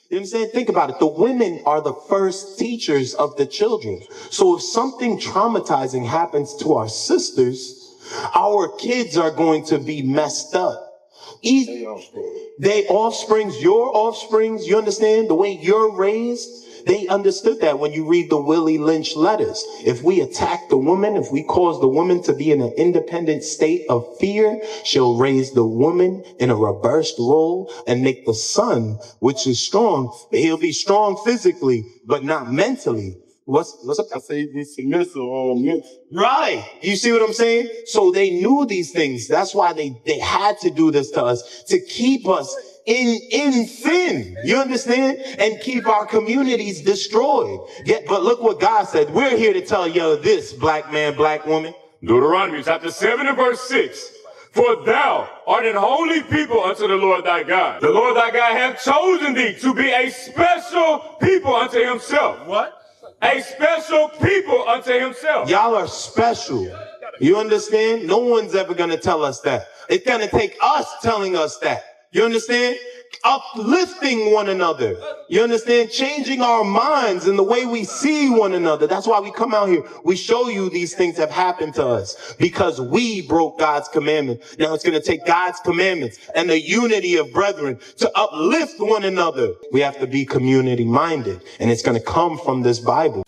You understand? Think about it. The women are the first teachers of the children. So if something traumatizing happens to our sisters, our kids are going to be messed up. They offsprings, your offsprings, you understand? The way you're raised, they understood that when you read the Willie Lynch letters. If we attack the woman, if we cause the woman to be in an independent state of fear, she'll raise the woman in a reversed role and make the son, which is strong, he'll be strong physically, but not mentally. What's up? I say he's submissive. Right. You see what I'm saying? So they knew these things. That's why they had to do this to us, to keep us in sin. You understand? And keep our communities destroyed. But look what God said. We're here to tell you this, black man, black woman. Deuteronomy chapter 7 and verse 6. For thou art an holy people unto the Lord thy God. The Lord thy God hath chosen thee to be a special people unto himself. What? A special people unto himself. Y'all are special. You understand? No one's ever going to tell us that. It's going to take us telling us that. You understand? Uplifting one another. You understand? Changing our minds and the way we see one another. That's why we come out here. We show you these things have happened to us because we broke God's commandment. Now it's going to take God's commandments and the unity of brethren to uplift one another. We have to be community minded, and it's going to come from this Bible.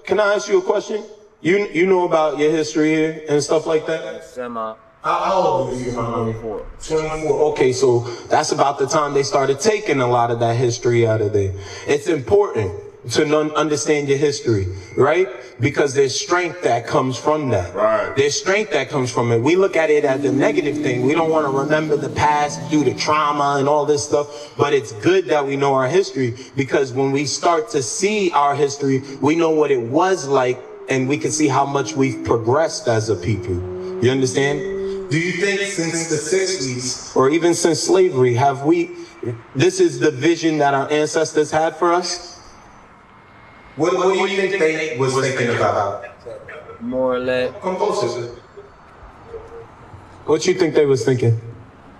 Can I ask you a question? You know about your history here and stuff like that? Semi. How old are you? 24. 24. Okay, so that's about the time they started taking a lot of that history out of there. It's important to understand your history, right? Because there's strength that comes from that. Right. There's strength that comes from it. We look at it as a negative thing. We don't want to remember the past due to trauma and all this stuff. But it's good that we know our history, because when we start to see our history, we know what it was like, and we can see how much we've progressed as a people. You understand? Do you think since the 60s or even since slavery, this is the vision that our ancestors had for us? What do you think they was thinking about? More or less. Come closer. What you think they was thinking?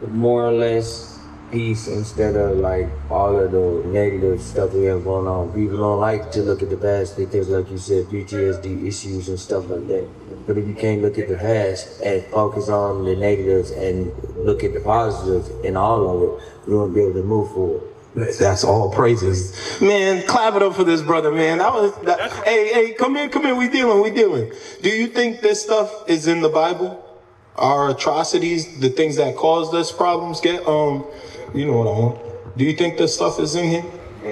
More or less peace instead of like all of the negative stuff we have going on. People don't like to look at the past. They think, like you said, PTSD issues and stuff like that. But if you can't look at the past and focus on the negatives and look at the positives in all of it, you won't be able to move forward. That's all praises. Man, clap it up for this brother, man. Hey, come here, we dealing. Do you think this stuff is in the Bible? Our atrocities, the things that caused us problems, you know what I want. Do you think this stuff is in here?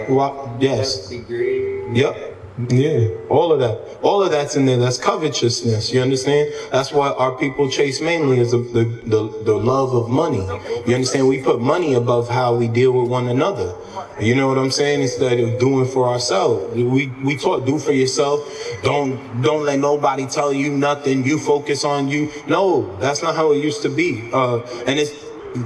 Well, yes. Yep. Yeah, all of that's in there. That's covetousness. You understand? That's what our people chase mainly, is the love of money. You understand? We put money above how we deal with one another. You know what I'm saying? Instead of doing for ourselves, we taught do for yourself. Don't let nobody tell you nothing. You focus on you. No, that's not how it used to be. And it's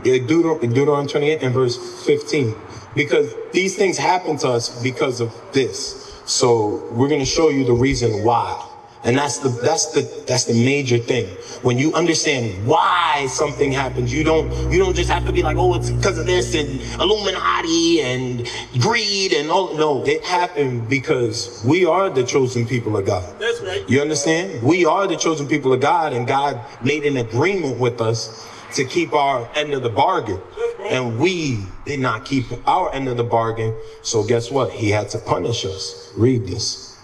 Deuteronomy 28 and verse 15, because these things happen to us because of this. So we're going to show you the reason why. And that's the major thing. When you understand why something happens, you don't just have to be like, oh, it's because of this and Illuminati and greed and all. No, it happened because we are the chosen people of God. That's right. You understand? We are the chosen people of God, and God made an agreement with us to keep our end of the bargain. And we did not keep our end of the bargain. So guess what? He had to punish us. Read this.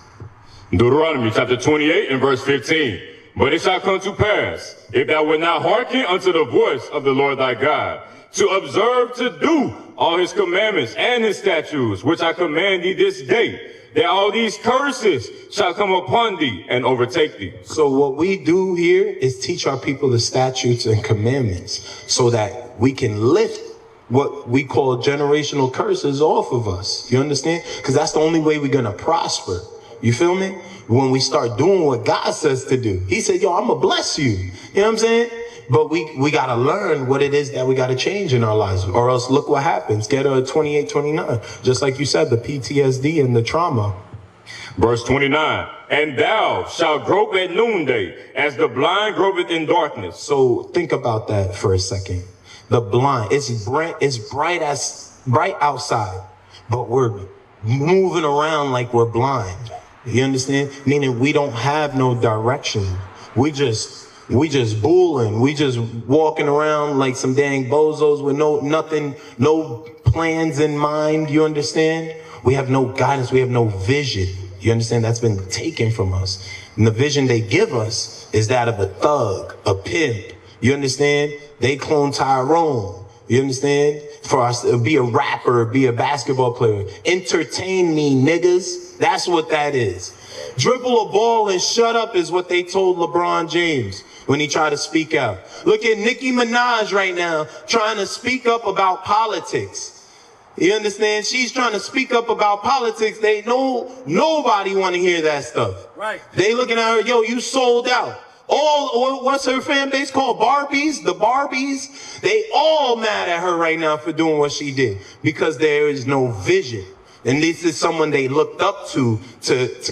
Deuteronomy chapter 28 and verse 15. But it shall come to pass, if thou wilt not hearken unto the voice of the Lord thy God, to observe to do all his commandments and his statutes, which I command thee this day, that all these curses shall come upon thee and overtake thee. So what we do here is teach our people the statutes and commandments so that we can lift what we call generational curses off of us. You understand? Because that's the only way we're going to prosper. You feel me? when we start doing what God says to do. He said, yo, I'm gonna bless you. You know what I'm saying? But we gotta learn what it is that we gotta change in our lives, or else look what happens. Get a 28, 29. Just like you said, the PTSD and the trauma. Verse 29, and thou shalt grope at noonday, as the blind gropeth in darkness. So think about that for a second. The blind, it's bright outside, but we're moving around like we're blind. You understand? Meaning we don't have no direction. We just bulling. We just walking around like some dang bozos with no plans in mind. You understand? We have no guidance. We have no vision. You understand? That's been taken from us. And the vision they give us is that of a thug, a pimp. You understand? They clone Tyrone. You understand? For us to be a rapper, be a basketball player. Entertain me, niggas. That's what that is. Dribble a ball and shut up is what they told LeBron James when he tried to speak out. Look at Nicki Minaj right now trying to speak up about politics. You understand? She's trying to speak up about politics. Nobody want to hear that stuff. Right. They looking at her, yo, you sold out. What's her fan base called? Barbies? The Barbies? They all mad at her right now for doing what she did because there is no vision. And this is someone they looked up to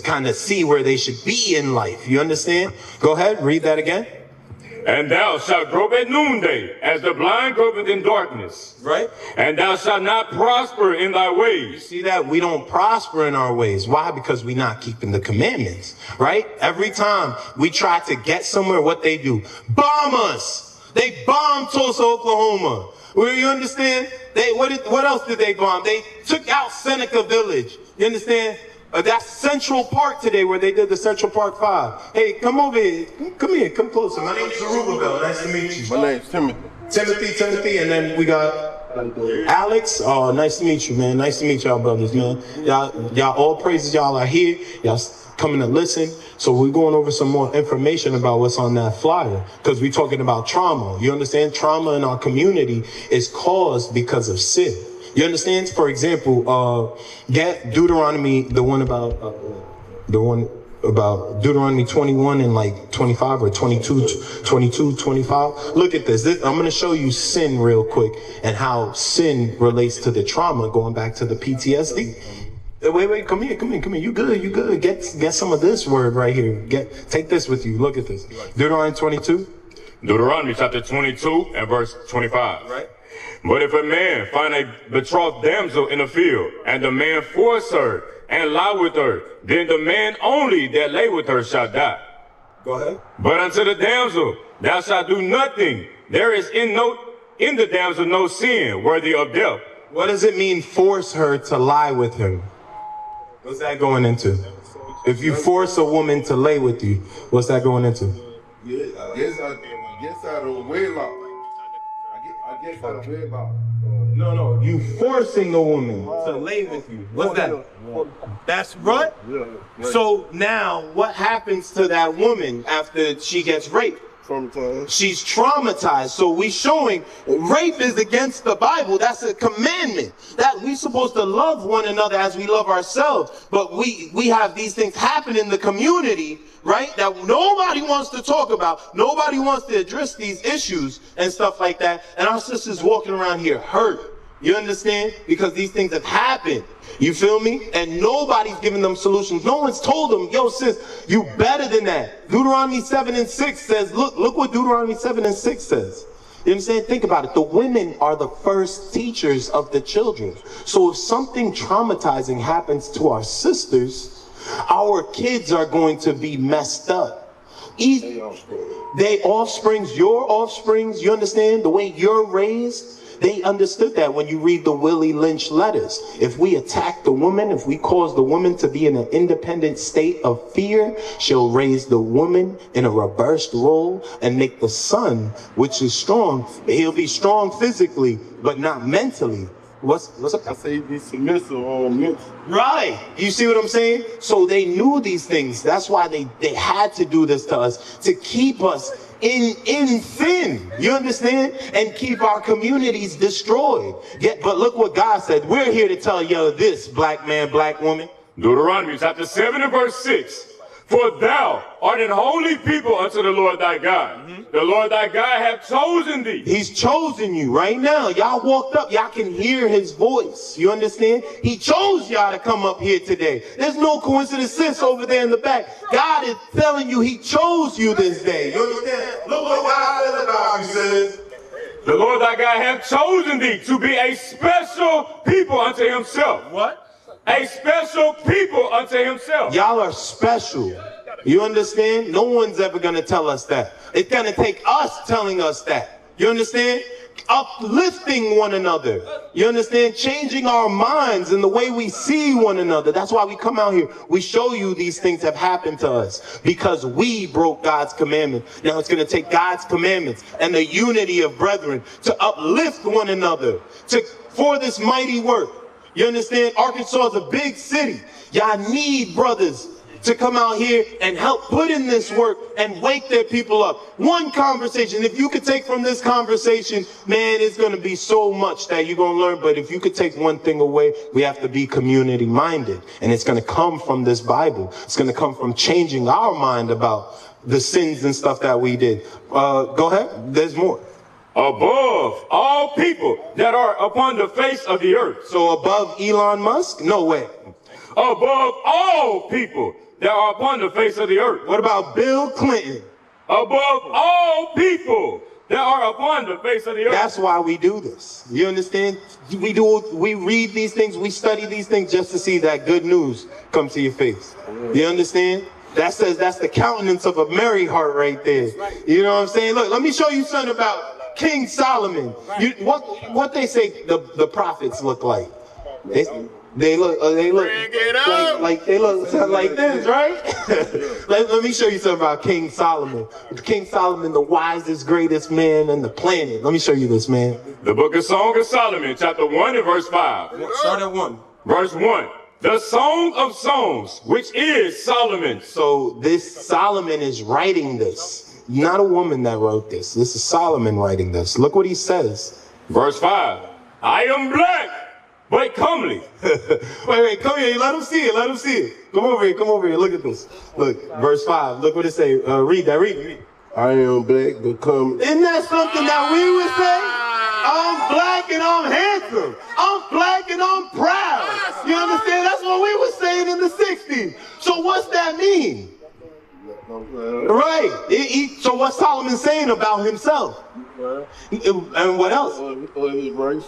kind of see where they should be in life. You understand? Go ahead, read that again. And thou shalt grope at noonday, as the blind gropeth in darkness. Right? And thou shalt not prosper in thy ways. See that? We don't prosper in our ways. Why? Because we're not keeping the commandments. Right? Every time we try to get somewhere, what they do? Bomb us! They bombed Tulsa, Oklahoma. Where you understand? What else did they bomb? They took out Seneca Village. You understand? That's Central Park today, where they did the Central Park 5. Hey, come over here. Come here. Come closer. My name's Zerubbabel. Nice to meet you. My name's Timothy. Timothy, and then we got Alex. Oh, nice to meet you, man. Nice to meet y'all, brothers, man. Y'all, all praises. Y'all are here. Y'all coming to listen. So we're going over some more information about what's on that flyer, because we're talking about trauma. You understand? Trauma in our community is caused because of sin. You understand? For example, get Deuteronomy, the one about Deuteronomy 21 and like 25 or 22, 25. Look at this. I'm going to show you sin real quick and how sin relates to the trauma, going back to the PTSD. Wait, come here. You good. Get some of this word right here. Take this with you. Look at this. Deuteronomy 22. Deuteronomy chapter 22 and verse 25. Right. But if a man find a betrothed damsel in a field, and the man force her and lie with her, then the man only that lay with her shall die. Go ahead. But unto the damsel thou shalt do nothing. There is in the damsel no sin worthy of death. What does it mean, force her to lie with him? What's that going into? If you force a woman to lay with you, what's that going into? Yeah, I guess I don't wedlock. I guess I don't wedlock. No, you forcing a woman to lay with you. What's that? That's right. So now, what happens to that woman after she gets raped? She's traumatized. So we showing rape is against the Bible. That's a commandment that we supposed to love one another as we love ourselves. But we have these things happen in the community, right? That nobody wants to talk about. Nobody wants to address these issues and stuff like that. And our sisters walking around here hurt. You understand? Because these things have happened. You feel me? And nobody's giving them solutions. No one's told them, yo, sis, you better than that. Deuteronomy 7 and 6 says, look what Deuteronomy 7 and 6 says. You understand? Think about it. The women are the first teachers of the children. So if something traumatizing happens to our sisters, our kids are going to be messed up. They offsprings, your offsprings, you understand? The way you're raised, they understood that when you read the Willie Lynch letters. If we attack the woman, if we cause the woman to be in an independent state of fear, she'll raise the woman in a reversed role and make the son, which is strong, he'll be strong physically, but not mentally. What's up? I say be submissive or mixed. Right. You see what I'm saying? So they knew these things. That's why they had to do this to us, to keep us in sin. You understand? And keep our communities destroyed. But look what God said. We're here to tell you this, black man, black woman. Deuteronomy chapter 7 and verse 6. For thou art an holy people unto the Lord thy God. The Lord thy God hath chosen thee. He's chosen you right now. Y'all walked up. Y'all can hear his voice. You understand? He chose y'all to come up here today. There's no coincidence. Sis over there in the back. God is telling you he chose you this day. You understand? Look what God says about you, sis. The Lord thy God hath chosen thee to be a special people unto himself. What? A special people unto himself. Y'all are special. You understand? No one's ever going to tell us that. It's going to take us telling us that. You understand? Uplifting one another. You understand? Changing our minds and the way we see one another. That's why we come out here. We show you these things have happened to us because we broke God's commandment. Now it's going to take God's commandments and the unity of brethren to uplift one another for this mighty work. You understand? Arkansas is a big city. Y'all need brothers to come out here and help put in this work and wake their people up. One conversation, if you could take from this conversation, man, it's going to be so much that you're going to learn. But if you could take one thing away, we have to be community minded. And it's going to come from this Bible. It's going to come from changing our mind about the sins and stuff that we did. Go ahead. There's more. Above all people that are upon the face of the earth. So above Elon Musk? No way. Above all people that are upon the face of the earth. What about Bill Clinton? Above all people that are upon the face of the earth. That's why we do this. You understand? We read these things, we study these things just to see that good news come to your face. You understand? That says that's the countenance of a merry heart right there. You know what I'm saying? Look, let me show you something about King Solomon. What they say the prophets look like. They look like they look something like this, right? let me show you something about King Solomon. King Solomon, the wisest, greatest man on the planet. Let me show you this, man. The book of Song of Solomon, chapter 1 and verse 5. Start at 1. Verse 1. The Song of Songs, which is Solomon. So this Solomon is writing this. Not a woman that wrote this. This is Solomon writing this. Look what he says. Verse 5. I am black, but comely. wait, come here. Let him see it. Let him see it. Come over here. Look at this. Look, verse 5. Look what it say. Read that. Read. I am black, but comely. Isn't that something that we would say? I'm black and I'm handsome. I'm black and I'm proud. You understand? That's what we were saying in the 60s. So what's that mean? Right. So what's Solomon saying about himself? And what else? His race.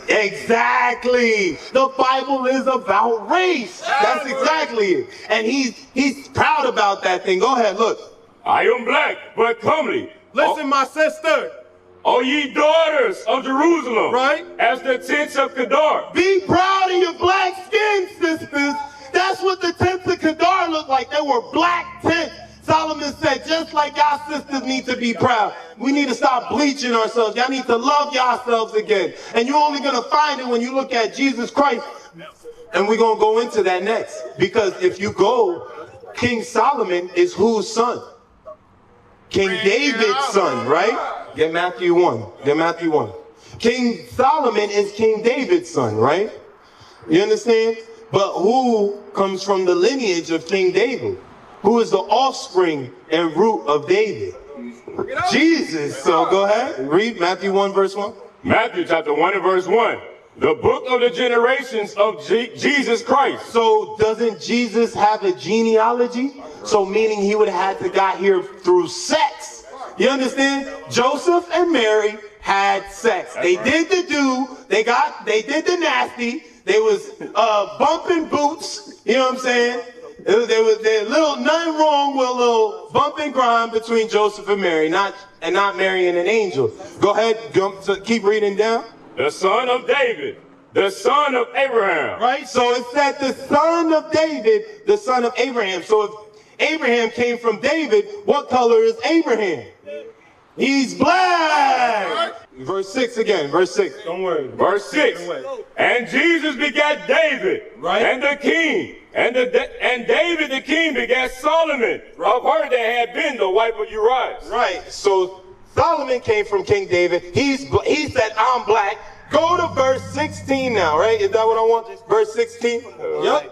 Exactly. The Bible is about race. That's exactly it. And he's proud about that thing. Go ahead, look. I am black, but comely. Listen, my sister. O ye daughters of Jerusalem, Right. as the tents of Kedar. Be proud of your black skin, sisters. That's what the tents of Kedar looked like. They were black tents. Solomon said, just like y'all sisters need to be proud. We need to stop bleaching ourselves. Y'all need to love yourselves again. And you're only going to find it when you look at Jesus Christ. And we're going to go into that next. Because if you go, King Solomon is whose son? King David's son, right? Get Matthew 1. Get Matthew 1. King Solomon is King David's son, right? You understand? But who comes from the lineage of King David? Who is the offspring and root of David? Jesus. So go ahead. Read Matthew 1 verse 1. Matthew chapter 1 and verse 1. The book of the generations of Jesus Christ. So doesn't Jesus have a genealogy? So meaning he would have had to got here through sex. You understand? Joseph and Mary had sex. They did the they did the nasty. They was bumping boots. You know what I'm saying? There was nothing wrong with a little bump and grind between Joseph and Mary, not marrying an angel. Go ahead, keep reading down. The son of David, the son of Abraham. Right? So it said the son of David, the son of Abraham. So if Abraham came from David, what color is Abraham? He's black. Verse 6 again. Verse 6. Don't worry. Verse 6. And Jesus begat David, right? And the king. And David the king begat Solomon, of her that had been the wife of Uriah. Right. So Solomon came from King David. He said, I'm black. Go to verse 16 now, right? Is that what I want? Verse 16?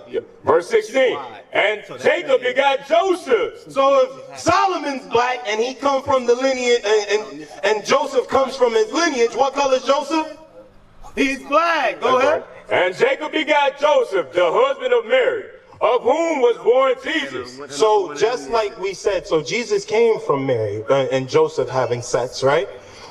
Yep. Verse 16. And Jacob begot Joseph. So if Solomon's black and he comes from the lineage, and Joseph comes from his lineage, what color is Joseph? He's black. Go ahead. And Jacob begot Joseph, the husband of Mary, of whom was born Jesus. So just like we said, so Jesus came from Mary and Joseph having sex, right?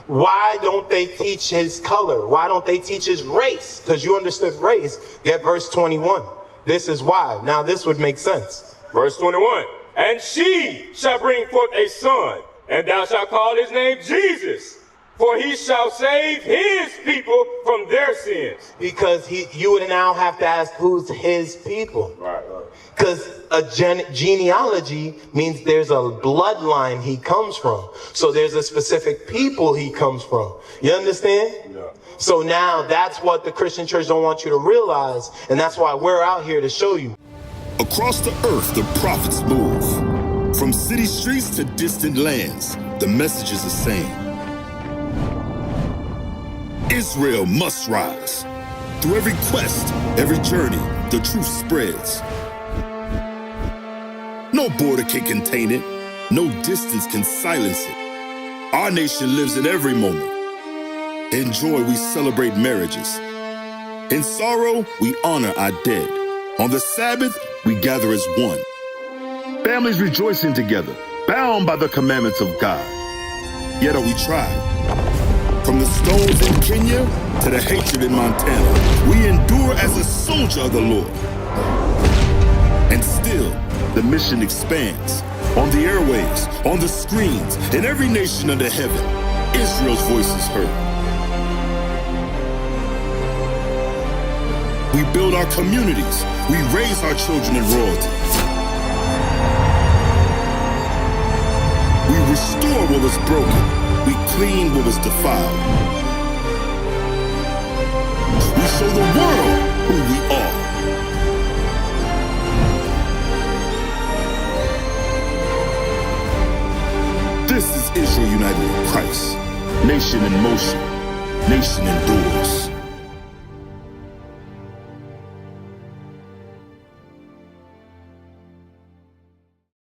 Why don't they teach his color? Why don't they teach his race? Because you understood race. Get verse 21. This is why. Now this would make sense. Verse 21. And she shall bring forth a son, and thou shalt call his name Jesus, for he shall save his people from their sins. Because you would now have to ask, who's his people? Right. Because a genealogy means there's a bloodline he comes from. So there's a specific people he comes from. You understand? Yeah. So now that's what the Christian church don't want you to realize. And that's why we're out here to show you. Across the earth, the prophets move. From city streets to distant lands, the message is the same. Israel must rise. Through every quest, every journey, the truth spreads. No border can contain it. No distance can silence it. Our nation lives in every moment. In joy, we celebrate marriages. In sorrow, we honor our dead. On the Sabbath, we gather as one. Families rejoicing together, bound by the commandments of God. Yet are we tried. From the stones in Kenya to the hatred in Montana, we endure as a soldier of the Lord. And still, the mission expands. On the airwaves, on the screens, in every nation under heaven, Israel's voice is heard. We build our communities. We raise our children in royalty. We restore what was broken. We clean what was defiled. We show the world who we are. This is Israel united in Christ. Nation in motion. Nation endures.